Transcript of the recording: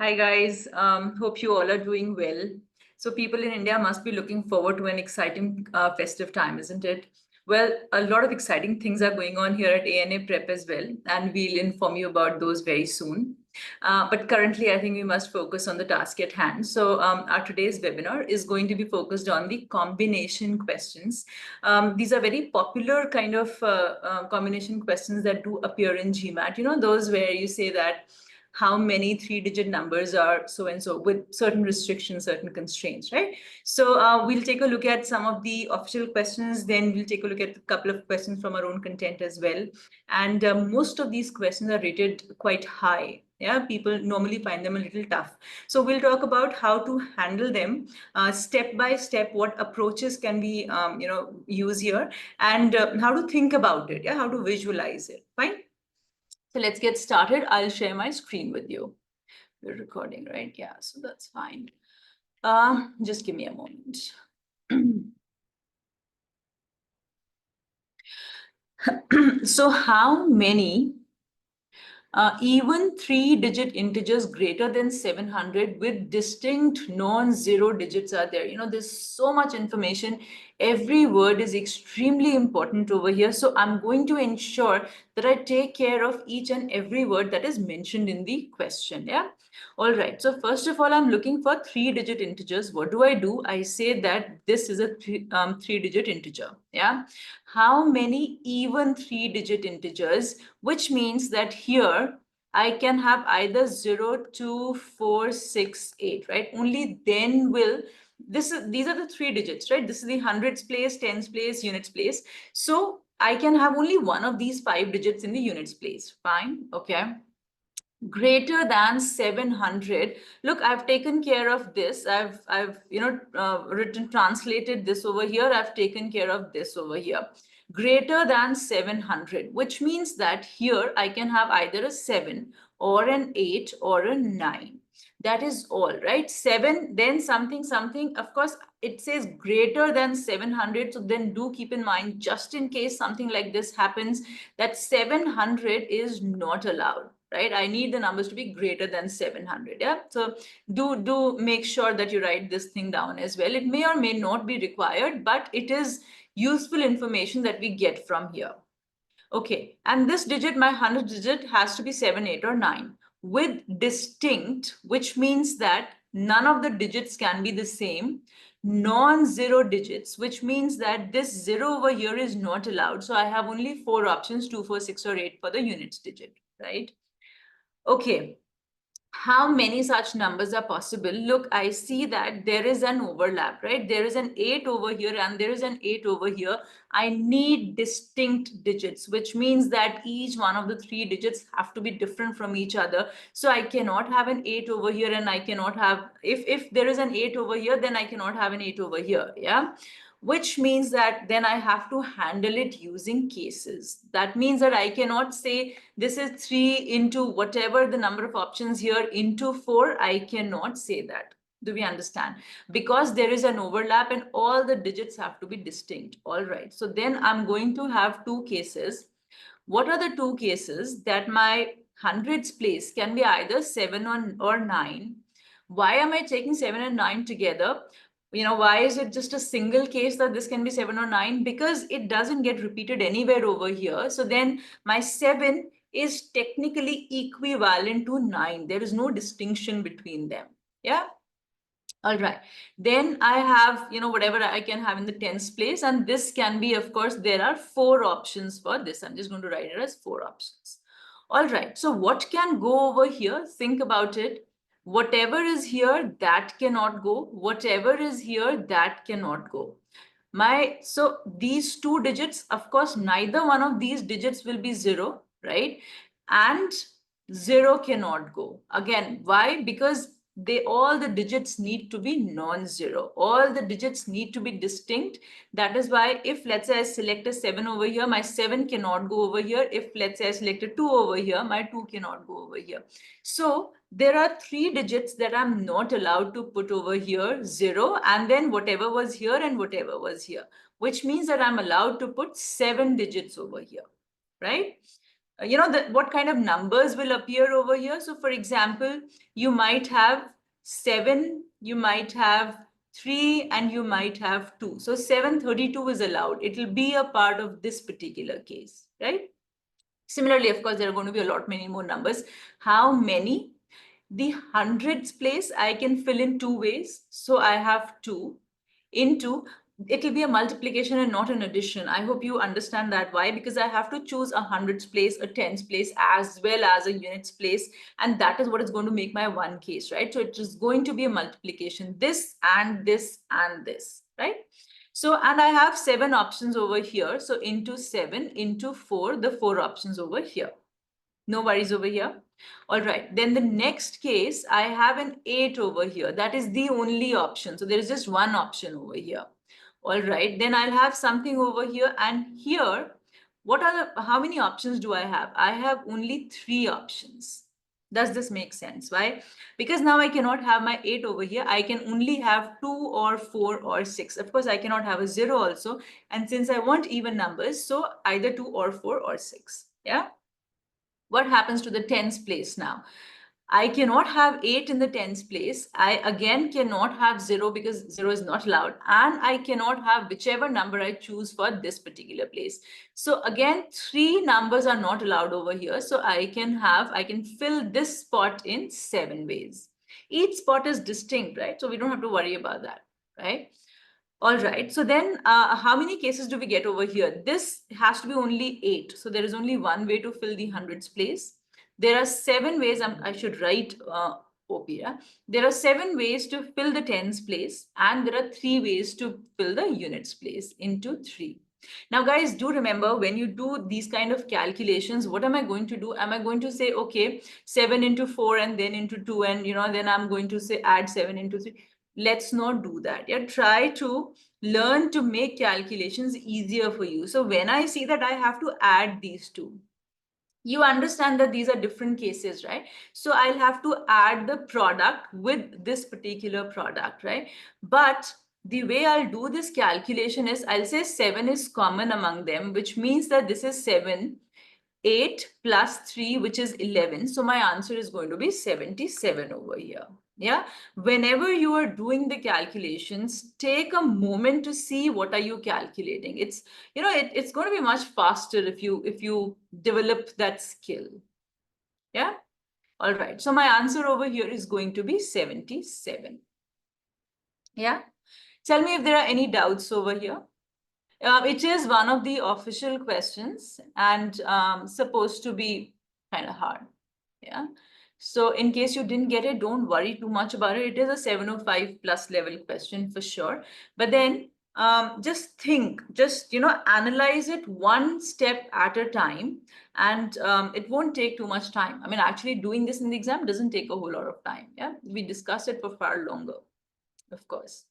Hi guys, hope you all are doing well. So people in India must be looking forward to an exciting festive time, isn't it? Well, a lot of exciting things are going on here at ANA Prep as well, and we'll inform you about those very soon. But currently, I think we must focus on the task at hand. So our today's webinar is going to be focused on the combination questions. These are very popular kind of combination questions that do appear in GMAT. You know, those where you say that how many three-digit numbers are so and so with certain restrictions, certain constraints, right? So we'll take a look at some of the official questions, then we'll take a look at a couple of questions from our own content as well. And most of these questions are rated quite high. Yeah, people normally find them a little tough. So we'll talk about how to handle them step by step, what approaches can we use here, and how to think about it, yeah, how to visualize it, fine? So let's get started. I'll share my screen with you. We're recording, right? Yeah, so that's fine. Just give me a moment. So how many even three-digit integers greater than 700 with distinct non-zero digits are there? You know, there's so much information. Every word is extremely important over here. So I'm going to ensure that I take care of each and every word that is mentioned in the question. Yeah. All right. So first of all, I'm looking for three-digit integers. What do? I say that this is a three-digit integer. Yeah. How many even three-digit integers, which means that here I can have either 0, 2, 4, 6, 8, right? Only then will these are the three digits, right? This is the hundreds place, tens place, units place. So I can have only one of these 5 digits in the units place. Fine. Okay. Greater than 700. Look, I've taken care of this. I've translated this over here. I've taken care of this over here. Greater than 700, which means that here I can have either a 7 or an 8 or a 9. That is all, right? 7, then something, something. Of course, it says greater than 700. So then do keep in mind, just in case something like this happens, that 700 is not allowed, right? I need the numbers to be greater than 700. Yeah. So do make sure that you write this thing down as well. It may or may not be required, but it is useful information that we get from here. Okay. And this digit, my 100 digit, has to be 7, 8, or 9 with distinct, which means that none of the digits can be the same. Non-zero digits, which means that this 0 over here is not allowed. So I have only 4 options, 2, 4, 6, or 8 for the units digit, right? Okay, how many such numbers are possible? Look, I see that there is an overlap, right? There is an 8 over here and there is an 8 over here. I need distinct digits, which means that each one of the 3 digits have to be different from each other. So I cannot have an 8 over here and I cannot have, if there is an 8 over here, then I cannot have an 8 over here, yeah? Which means that then I have to handle it using cases. That means that I cannot say this is 3 into whatever the number of options here into 4. I cannot say that. Do we understand? Because there is an overlap and all the digits have to be distinct. All right. So then I'm going to have 2 cases. What are the 2 cases? That my hundreds place can be either 7 or 9. Why am I taking 7 and 9 together? You know, why is it just a single case that this can be 7 or 9? Because it doesn't get repeated anywhere over here. So then my 7 is technically equivalent to 9. There is no distinction between them. Yeah. All right. Then I have, you know, whatever I can have in the tens place. And this can be, of course, there are 4 options for this. I'm just going to write it as 4 options. All right. So what can go over here? Think about it. Whatever is here, that cannot go. Whatever is here, that cannot go. So these 2 digits, of course, neither one of these digits will be 0, right? And 0 cannot go. Again, why? Because all the digits need to be non-zero. All the digits need to be distinct. That is why if, let's say, I select a 7 over here, my 7 cannot go over here. If, let's say, I select a 2 over here, my 2 cannot go over here. So there are 3 digits that I'm not allowed to put over here, 0, and then whatever was here and whatever was here, which means that I'm allowed to put 7 digits over here, right? what kind of numbers will appear over here. So for example, you might have 7, you might have 3, and you might have 2. So 732 is allowed. It will be a part of this particular case, right? Similarly, of course, there are going to be a lot many more numbers. How many? The hundreds place I can fill in 2 ways. So I have 2 into, it will be a multiplication and not an addition. I hope you understand that. Why? Because I have to choose a hundreds place, a tens place, as well as a units place. And that is what is going to make my one case, right? So it is going to be a multiplication, this and this and this, right? So, and I have 7 options over here. So into 7 into 4, the 4 options over here. No worries over here. All right, then the next case, I have an 8 over here. That is the only option. So there is just one option over here. All right, then I'll have something over here, and here, how many options do I have? I have only 3 options. Does this make sense? Why? Because now I cannot have my 8 over here. I can only have 2 or 4 or 6. Of course, I cannot have a 0 also. And since I want even numbers, so either 2 or 4 or 6. Yeah. What happens to the tens place now? I cannot have 8 in the tens place. I again cannot have 0 because 0 is not allowed. And I cannot have whichever number I choose for this particular place. So again, 3 numbers are not allowed over here. So I can fill this spot in 7 ways. Each spot is distinct, right? So we don't have to worry about that, right? All right, so then how many cases do we get over here? This has to be only 8. So there is only one way to fill the hundreds place. There are 7 ways, I should write OP, yeah? There are 7 ways to fill the tens place, and there are 3 ways to fill the units place into 3. Now, guys, do remember when you do these kind of calculations, what am I going to do? Am I going to say, okay, 7 into 4 and then into 2, and then I'm going to say add 7 into 3. Let's not do that. Yeah, try to learn to make calculations easier for you. So when I see that I have to add these two, you understand that these are different cases, right? So I'll have to add the product with this particular product, right? But the way I'll do this calculation is I'll say 7 is common among them, which means that this is 7. 8 plus 3, which is 11. So my answer is going to be 77 over here. Yeah. Whenever you are doing the calculations, take a moment to see what are you calculating. It's, it's going to be much faster if you develop that skill. Yeah. All right. So my answer over here is going to be 77. Yeah. Tell me if there are any doubts over here. It is one of the official questions and supposed to be kind of hard. Yeah. So in case you didn't get it, don't worry too much about it. It is a 705 plus level question for sure. But then just think, analyze it one step at a time, and it won't take too much time. I mean, actually doing this in the exam doesn't take a whole lot of time. Yeah. We discussed it for far longer, of course.